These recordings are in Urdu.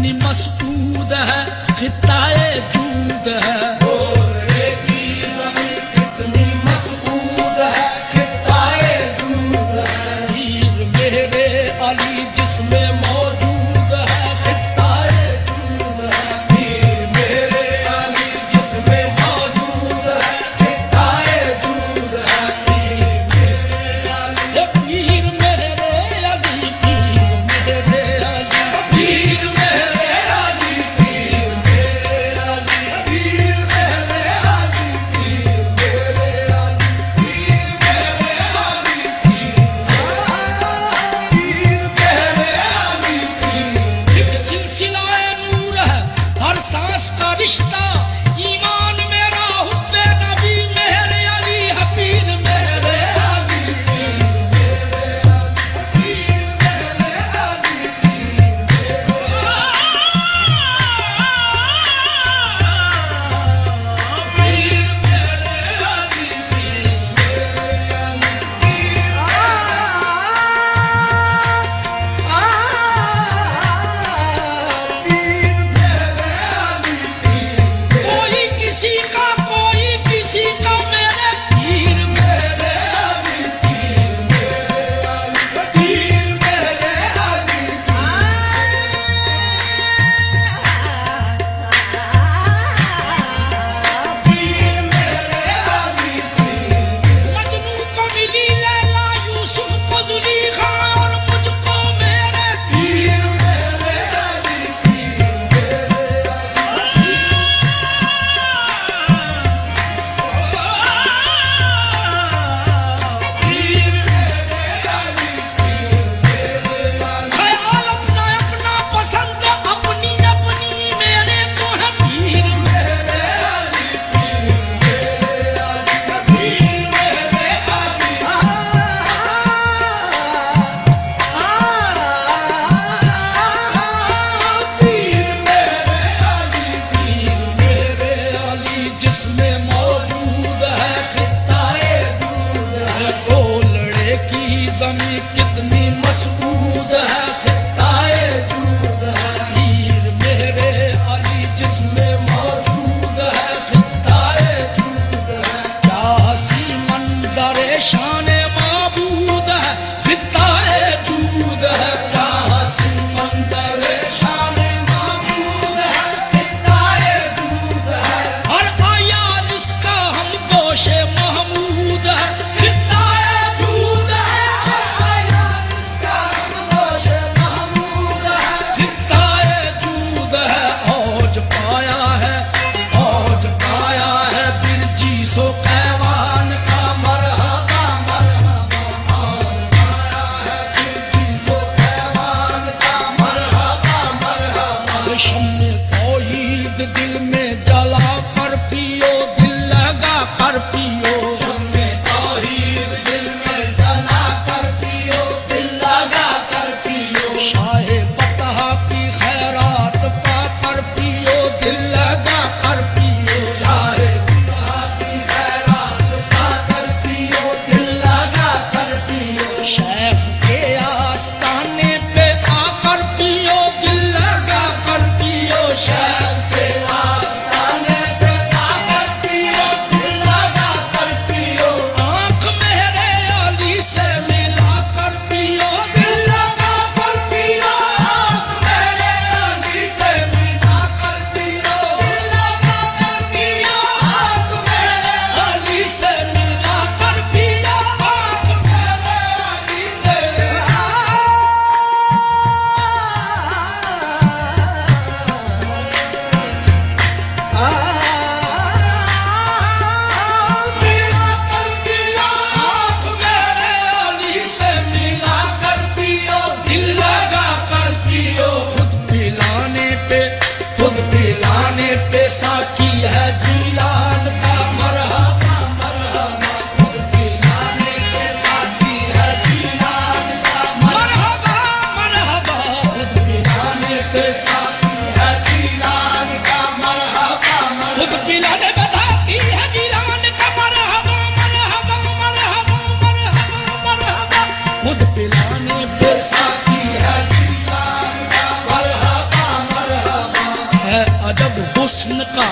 کتنی مسعود ہے خطہ جود ہے بولنے کی زمین کتنی مسعود ہے خطہ جود ہے پیر میرے علی جس میں موجود ہے خطہ جود ہے پیر میرے علی جس میں موجود ہے خطہ جود ہے پیر میرے علی پیر میرے علی پیر میرے علی پیر میرے علی پیر میرے علی پیر میرے علی پیر میرے علی پیر میرے علی پیر میرے علی ایک سلسلہ نور ہے ہر سانس کا رشتہ ایمان میرا حب نبی میرے علی حبیب میرے علی پیر میرے علی پیر میرے علی پیر میرے علی پیر میرے علی کوئی کسی کا کوئی کسی کا میرے پیر میرے علی پیر میرے علی پیر میرے علی پیر میرے علی مجنوں کو ملی لیلا یوسف کو زلیخا اور مجھ کو میرے پیر میرے علی پیر میرے علی پیر میرے علی پیر میرے علی خیال اپنا اپنا پسند اپنی اپنی میرے تو ہے پیر میرے علی پیر میرے علی پیر میرے علی پیر میرے علی پیر میرے علی جس میں موجود ہے خطہ دود ہے کولڑے کی زمین کتنی مسعود ہے خطہ دود ہے پیر میرے علی جس میں موجود ہے خطہ دود ہے کیا ہنسی منظر شان معبود ہے خطہ جود ہے کیا حسین منظر شان معبود ہے خطہ دود ہے ہر آیات اس کا ہم گوش محمود ہے خطہ دود ہے آیات اس کا ہم گوش محمود ہے خطہ جود ہے اوج پایا ہے برجی سو کیوان کا مرحبا مرحبا اور آیا ہے برجی سو کیوان کا مرحبا مرحبا شمع توحید دل میں جلا کر پیو دل لگا کر پیو شمع توحید دل میں جلا کر پیو دل لگا کر پیو شاہ فتح کی خیرات پا کر پیو دل لگا کر پیو شاہ فتح کی خیرات پا کر پیو دل لگا کر پیو شیخ کے آستانے پہ آ کر پیو دل لگا کر پیو شیخ کے آستانے پہ آ کر پیو دل لگا کر پیو آنکھ میرے علی سے ملا کر پیو دل لگا کر پیو آنکھ میرے علی سے ملا کر پیو دل لگا کر پیو آنکھ میرے علی سے ملا کر پیو آنکھ میرے علی سے ملا کر پیو آنکھ میرے علی سے ملا کر پیو دل لگا کر پیو خود پلانے پہ ساکی ہے جیلان کا مرحبا مرحبا خود پلانے کے ساتھی ہے جیلان کا مرحبا مرحبا خود پلانے کے ساتھی ہے جیلان کا مرحبا خود پلانے پہ ساکی ہے جیلان کا مرحبا مرحبا مرحبا مرحبا مرحبا خود پلانے پہ ساتھی ہے جیلان کا مرحبا مرحبا حسن کا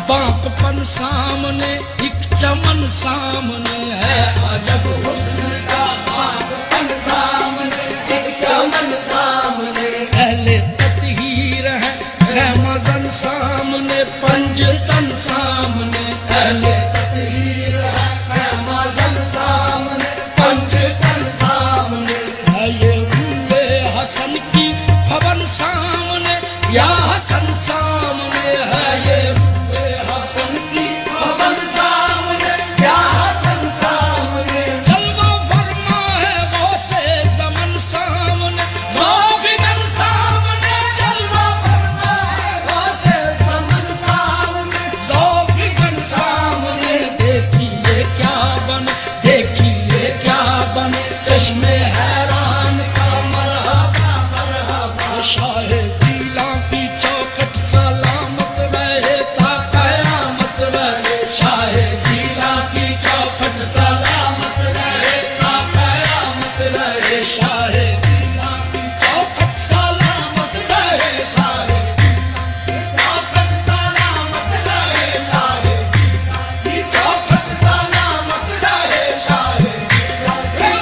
باغ پن سامنے ایک چمن سامنے ہے عجب حسن کا باغ پن سامنے ایک چمن سامنے اہل تطہیر ہے خیمہ زن سامنے پنجتن سامنے اہل تطہیر ہے خیمہ زن سامنے پنجتن سامنے ہے یہ روئے حسن کی بھون سامنے یا حسن سامنے ہے یہ روئے حسن کی بھون سامنے یا حسن سامنے جلوہ فرما ہے غوث زمن سامنے ذوقن سامنے جلوہ فرما ہے غوث زمن سامنے ذوقن سامنے دیکھیے کیا بنے دیکھیے کیا بنے چشمے حیران کا مرحبا مرحبا شاہ جیلاں کی چوکھٹ سلامت رہے تا قیامت رہے شاہ جیلاں کی چوکھٹ سلامت رہے تا قیامت رہے شاہ جیلاں کی چوکھٹ سلامت رہے شاہ جیلاں کی چوکھٹ سلامت رہے شاہ جیلاں کی چوکھٹ سلامت رہے شاہ جیلاں کی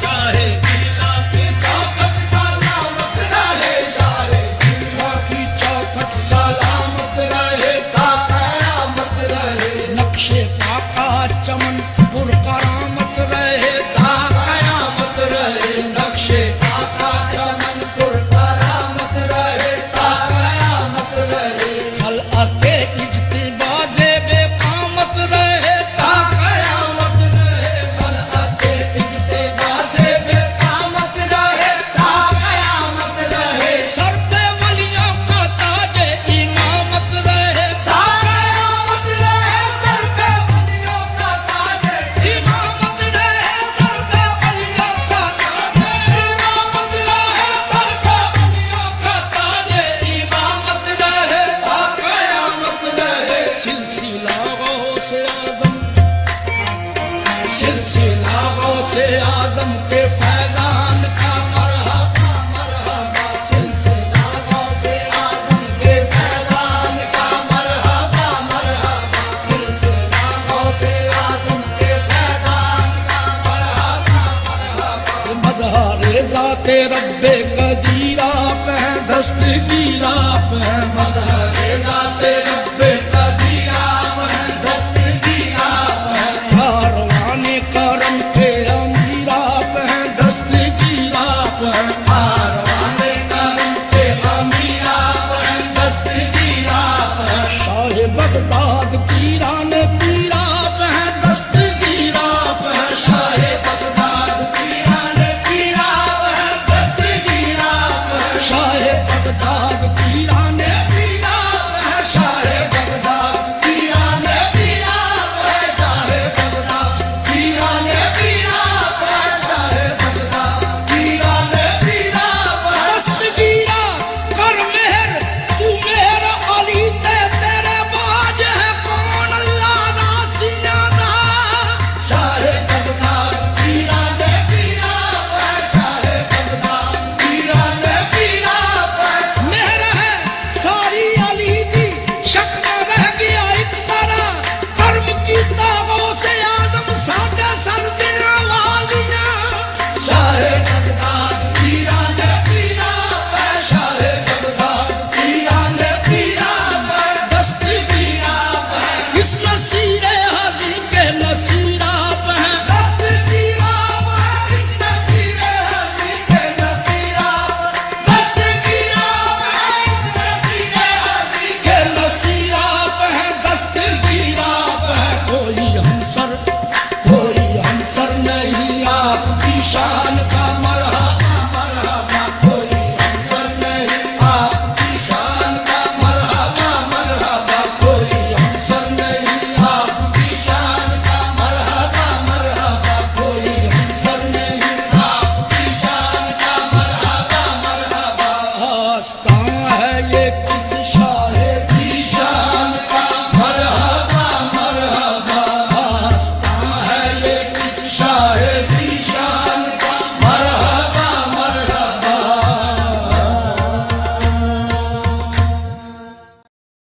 شاہ جیلاں کی چوکھٹ سلامت رہے شاہ جیلاں کی چوکھٹ سلامت رہے تا قیامت رہے نقشے پاکا چمن پر کرامت رہے تا قیامت رہے نقشے آقا چمن پر کرامت رہے تا قیامت رہے خلعت اجتباز بے قامت رہے تا قیامت رہے خلعت اجتباز بے قامت رہے تا قیامت رہے سر پہ ولیوں کا تاج امامت رہے تا قیامت رہے سر پہ ولیوں کا تاج امامت رہے سر پہ ولیوں کا تاج امامت رہے سر پہ ولیوں کا تاج امامت رہے تا قیامت رہے سلسلہ غوث اعظم سلسلہ غوث اعظم کے فیضان کا مرحبا مرحبا سلسلہ غوث اعظم کے فیضان کا مرحبا مرحبا سلسلہ غوث اعظم کے فیضان کا مرحبا مرحبا مظہر ذات رب قدیر آپ ہیں دستگیر آپ ہیں مظہر ذات رب